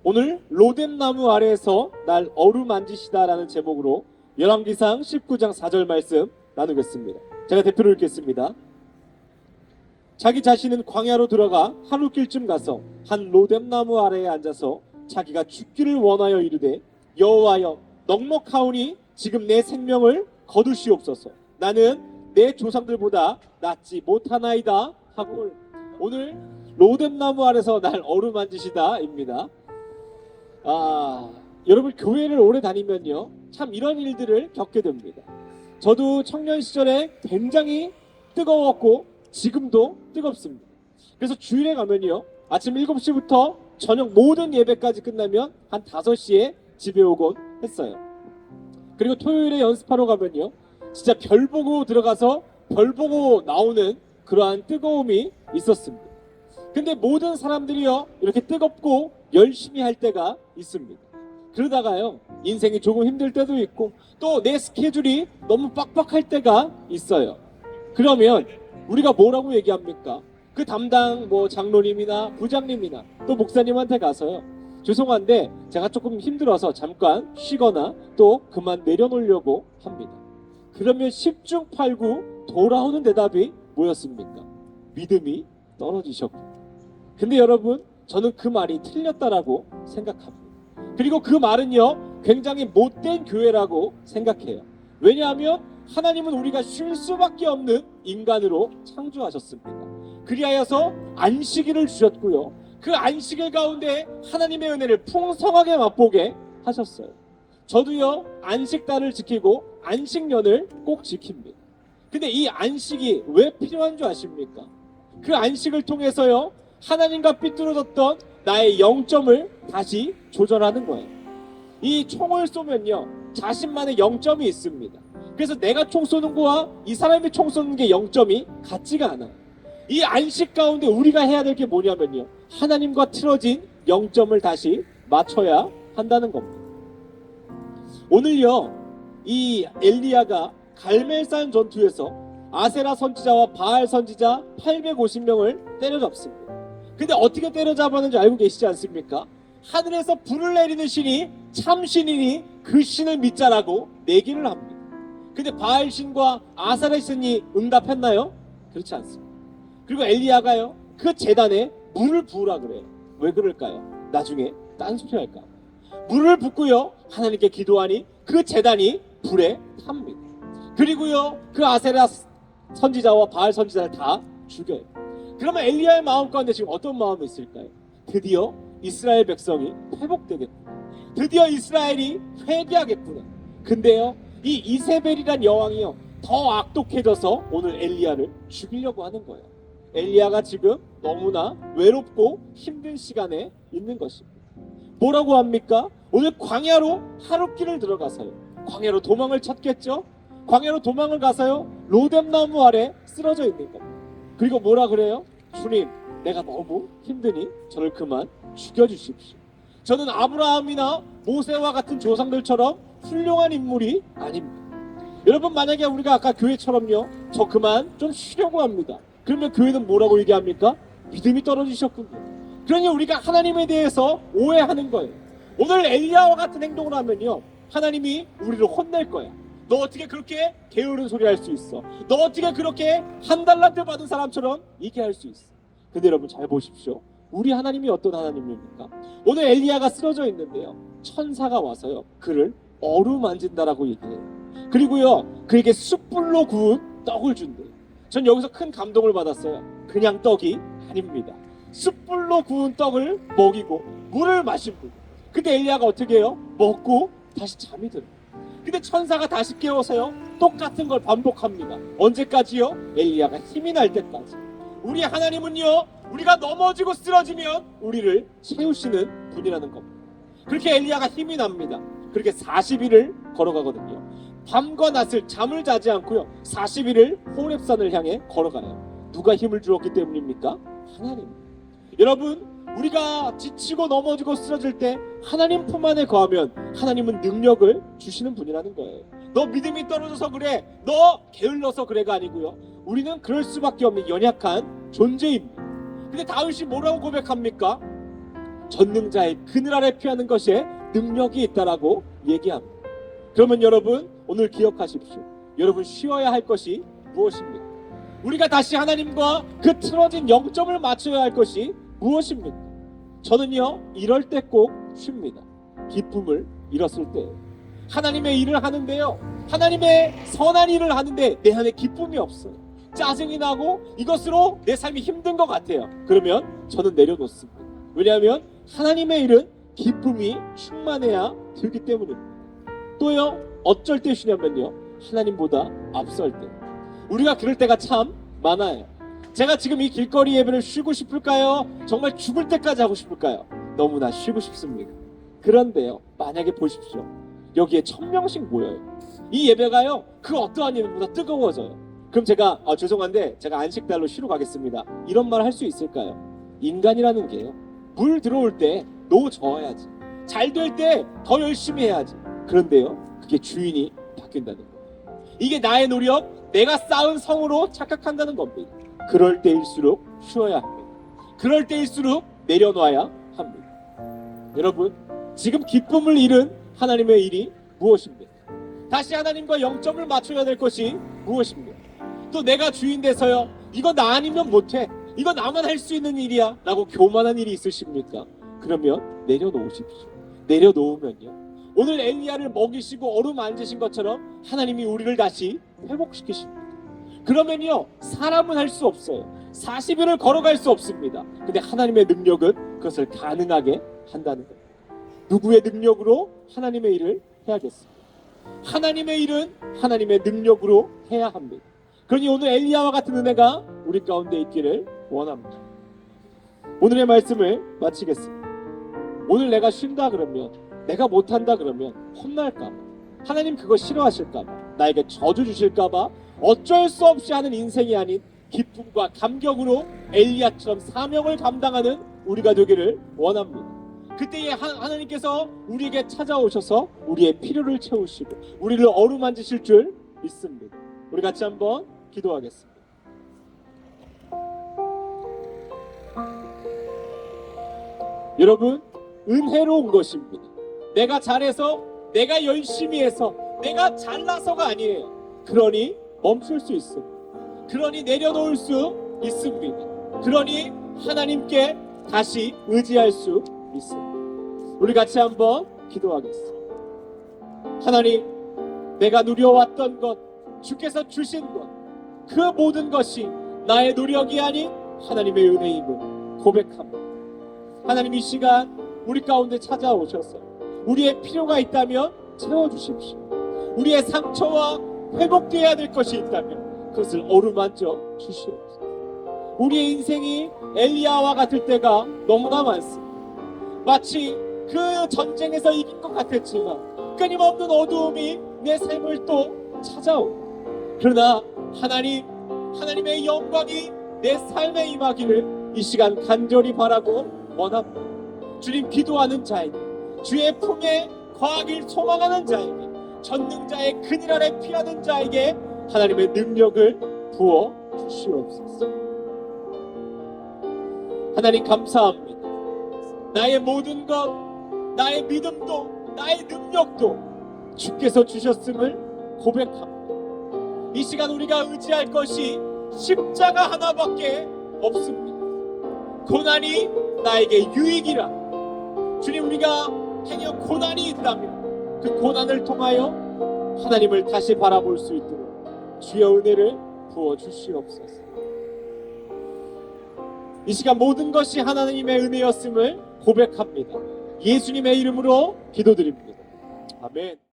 오늘 로뎀나무 아래에서 날 어루만지시다라는 제목으로 열왕기상 19장 4절 말씀 나누겠습니다. 제가 대표로 읽겠습니다. 자기 자신은 광야로 들어가 하루길쯤 가서 한 로뎀나무 아래에 앉아서 자기가 죽기를 원하여 이르되 여호와여 넉넉하오니 지금 내 생명을 거두시옵소서. 나는 내 조상들보다 낫지 못하나이다 하고 오늘 로뎀나무 아래서 날 어루만지시다입니다. 여러분 교회를 오래 다니면요 참 이런 일들을 겪게 됩니다. 저도 청년 시절에 굉장히 뜨거웠고 지금도 뜨겁습니다. 그래서 주일에 가면요 아침 7시부터 저녁 모든 예배까지 끝나면 한 5시에 집에 오곤 했어요. 그리고 토요일에 연습하러 가면요 진짜 별 보고 들어가서 별 보고 나오는 그러한 뜨거움이 있었습니다. 근데 모든 사람들이요 이렇게 뜨겁고 열심히 할 때가 있습니다. 그러다가요 인생이 조금 힘들 때도 있고 또 내 스케줄이 너무 빡빡할 때가 있어요. 그러면 우리가 뭐라고 얘기합니까? 그 담당 장로님이나 부장님이나 또 목사님한테 가서요 죄송한데 제가 조금 힘들어서 잠깐 쉬거나 또 그만 내려놓으려고 합니다. 그러면 10중 8구 돌아오는 대답이 뭐였습니까? 믿음이 떨어지셨고. 근데 여러분 저는 그 말이 틀렸다라고 생각합니다. 그리고 그 말은요 굉장히 못된 교회라고 생각해요. 왜냐하면 하나님은 우리가 쉴 수밖에 없는 인간으로 창조하셨습니다. 그리하여서 안식일을 주셨고요 그 안식일 가운데 하나님의 은혜를 풍성하게 맛보게 하셨어요. 저도요 안식달을 지키고 안식년을 꼭 지킵니다. 근데 이 안식이 왜 필요한 줄 아십니까? 그 안식을 통해서요 하나님과 삐뚤어졌던 나의 영점을 다시 조절하는 거예요. 이 총을 쏘면요 자신만의 영점이 있습니다. 그래서 내가 총 쏘는 거와 이 사람이 총 쏘는 게 영점이 같지가 않아요. 이 안식 가운데 우리가 해야 될 게 뭐냐면요 하나님과 틀어진 영점을 다시 맞춰야 한다는 겁니다. 오늘요 이 엘리야가 갈멜산 전투에서 아세라 선지자와 바알 선지자 850명을 때려잡습니다. 근데 어떻게 때려잡았는지 알고 계시지 않습니까? 하늘에서 불을 내리는 신이 참신이니 그 신을 믿자라고 내기를 합니다. 근데 바알 신과 아세라 신이 응답했나요? 그렇지 않습니다. 그리고 엘리야가요 그 제단에 물을 부으라 그래요. 왜 그럴까요? 나중에 딴소리 할까? 물을 붓고요 하나님께 기도하니 그 제단이 불에 탑니다. 그리고요 그 아세라 선지자와 바알 선지자를 다 죽여요. 그러면 엘리야의 마음 가운데 지금 어떤 마음이 있을까요? 드디어 이스라엘 백성이 회복되겠구나. 드디어 이스라엘이 회개하겠구나. 근데요 이 이세벨이란 여왕이요 더 악독해져서 오늘 엘리야를 죽이려고 하는 거예요. 엘리야가 지금 너무나 외롭고 힘든 시간에 있는 것입니다. 뭐라고 합니까? 오늘 광야로 하룻길을 들어가서요 광야로 도망을 쳤겠죠? 광야로 도망을 가서요 로뎀나무 아래 쓰러져 있는 겁니다. 그리고 뭐라 그래요? 주님 내가 너무 힘드니 저를 그만 죽여주십시오. 저는 아브라함이나 모세와 같은 조상들처럼 훌륭한 인물이 아닙니다. 여러분 만약에 우리가 아까 교회처럼요 저 그만 좀 쉬려고 합니다. 그러면 교회는 뭐라고 얘기합니까? 믿음이 떨어지셨군요. 그러니 우리가 하나님에 대해서 오해하는 거예요. 오늘 엘리야와 같은 행동을 하면요 하나님이 우리를 혼낼 거야. 너 어떻게 그렇게 게으른 소리 할 수 있어? 너 어떻게 그렇게 한 달란트 받은 사람처럼 얘기할 수 있어? 근데 여러분 잘 보십시오. 우리 하나님이 어떤 하나님입니까? 오늘 엘리야가 쓰러져 있는데요 천사가 와서요 그를 어루만진다라고 얘기해요. 그리고요 그에게 숯불로 구운 떡을 준대요. 전 여기서 큰 감동을 받았어요. 그냥 떡이 아닙니다. 숯불로 구운 떡을 먹이고 물을 마시고. 근데 엘리야가 어떻게 해요? 먹고 다시 잠이 들어요. 근데 천사가 다시 깨워서요 똑같은 걸 반복합니다. 언제까지요? 엘리야가 힘이 날 때까지. 우리 하나님은요 우리가 넘어지고 쓰러지면 우리를 채우시는 분이라는 겁니다. 그렇게 엘리야가 힘이 납니다. 그렇게 40일을 걸어가거든요. 밤과 낮을 잠을 자지 않고요 40일을 호렙산을 향해 걸어가요. 누가 힘을 주었기 때문입니까? 하나님. 여러분 우리가 지치고 넘어지고 쓰러질 때 하나님 품 안에 거하면 하나님은 능력을 주시는 분이라는 거예요. 너 믿음이 떨어져서 그래, 너 게을러서 그래가 아니고요 우리는 그럴 수밖에 없는 연약한 존재입니다. 근데 다윗이 뭐라고 고백합니까? 전능자의 그늘 아래 피하는 것에 능력이 있다라고 얘기합니다. 그러면 여러분 오늘 기억하십시오. 여러분 쉬어야 할 것이 무엇입니까? 우리가 다시 하나님과 그 틀어진 영점을 맞춰야 할 것이 무엇입니까? 저는요 이럴 때 꼭 쉽니다. 기쁨을 잃었을 때 하나님의 일을 하는데요, 하나님의 선한 일을 하는데 내 안에 기쁨이 없어요. 짜증이 나고 이것으로 내 삶이 힘든 것 같아요. 그러면 저는 내려놓습니다. 왜냐하면 하나님의 일은 기쁨이 충만해야 되기 때문입니다. 또요 어쩔 때 쉬냐면요, 하나님보다 앞설 때. 우리가 그럴 때가 참 많아요. 제가 지금 이 길거리 예배를 쉬고 싶을까요? 정말 죽을 때까지 하고 싶을까요? 너무나 쉬고 싶습니다. 그런데요, 만약에 보십시오, 여기에 1000명씩 모여요. 이 예배가요 그 어떠한 예배보다 뜨거워져요. 그럼 제가 죄송한데 제가 안식달로 쉬러 가겠습니다, 이런 말 할 수 있을까요? 인간이라는 게요, 물 들어올 때 노 저어야지, 잘 될 때 더 열심히 해야지. 그런데요 그게 주인이 바뀐다는 거예요. 이게 나의 노력, 내가 쌓은 성으로 착각한다는 겁니다. 그럴 때일수록 쉬어야 합니다. 그럴 때일수록 내려놔야 합니다. 여러분 지금 기쁨을 잃은 하나님의 일이 무엇입니까? 다시 하나님과 영점을 맞춰야 될 것이 무엇입니까? 또 내가 주인 돼서요, 이거 나 아니면 못해, 이거 나만 할 수 있는 일이야 라고 교만한 일이 있으십니까? 그러면 내려놓으십시오. 내려놓으면요, 오늘 엘리야를 먹이시고 어루만지신 것처럼 하나님이 우리를 다시 회복시키십니다. 그러면요 사람은 할 수 없어요. 40일을 걸어갈 수 없습니다. 근데 하나님의 능력은 그것을 가능하게 한다는 거예요. 누구의 능력으로? 하나님의 일을 해야겠습니다. 하나님의 일은 하나님의 능력으로 해야 합니다. 그러니 오늘 엘리야와 같은 은혜가 우리 가운데 있기를 원합니다. 오늘의 말씀을 마치겠습니다. 오늘 내가 쉰다 그러면, 내가 못한다 그러면 혼날까봐, 하나님 그거 싫어하실까봐, 나에게 저주 주실까봐 어쩔 수 없이 하는 인생이 아닌 기쁨과 감격으로 엘리야처럼 사명을 감당하는 우리가 되기를 원합니다. 그때에 하나님께서 우리에게 찾아오셔서 우리의 필요를 채우시고 우리를 어루만지실 줄 믿습니다. 우리 같이 한번 기도하겠습니다. 여러분 은혜로운 것입니다. 내가 잘해서, 내가 열심히 해서, 내가 잘나서가 아니에요. 그러니 멈출 수 있습니다. 그러니 내려놓을 수 있습니다. 그러니 하나님께 다시 의지할 수 있습니다. 우리 같이 한번 기도하겠습니다. 하나님, 내가 누려왔던 것, 주께서 주신 것, 그 모든 것이 나의 노력이 아닌 하나님의 은혜임을 고백합니다. 하나님 이 시간 우리 가운데 찾아오셔서 우리의 필요가 있다면 채워주십시오. 우리의 상처와 회복되어야 될 것이 있다면 그것을 어루만져 주시옵소서. 우리의 인생이 엘리야와 같을 때가 너무나 많습니다. 마치 그 전쟁에서 이긴 것 같았지만 끊임없는 어두움이 내 삶을 또 찾아오고, 그러나 하나님의 영광이 내 삶에 임하기를 이 시간 간절히 바라고 원합니다. 주님 기도하는 자에게, 주의 품에 거하길 소망하는 자에게, 전능자의 그늘 아래 피하는 자에게 하나님의 능력을 부어 주시옵소서. 하나님 감사합니다. 나의 모든 것, 나의 믿음도, 나의 능력도 주께서 주셨음을 고백합니다. 이 시간 우리가 의지할 것이 십자가 하나밖에 없습니다. 고난이 나에게 유익이라. 주님, 우리가 행여 고난이 있다면 그 고난을 통하여 하나님을 다시 바라볼 수 있도록 주의 은혜를 부어 주시옵소서. 이 시간 모든 것이 하나님의 은혜였음을 고백합니다. 예수님의 이름으로 기도드립니다. 아멘.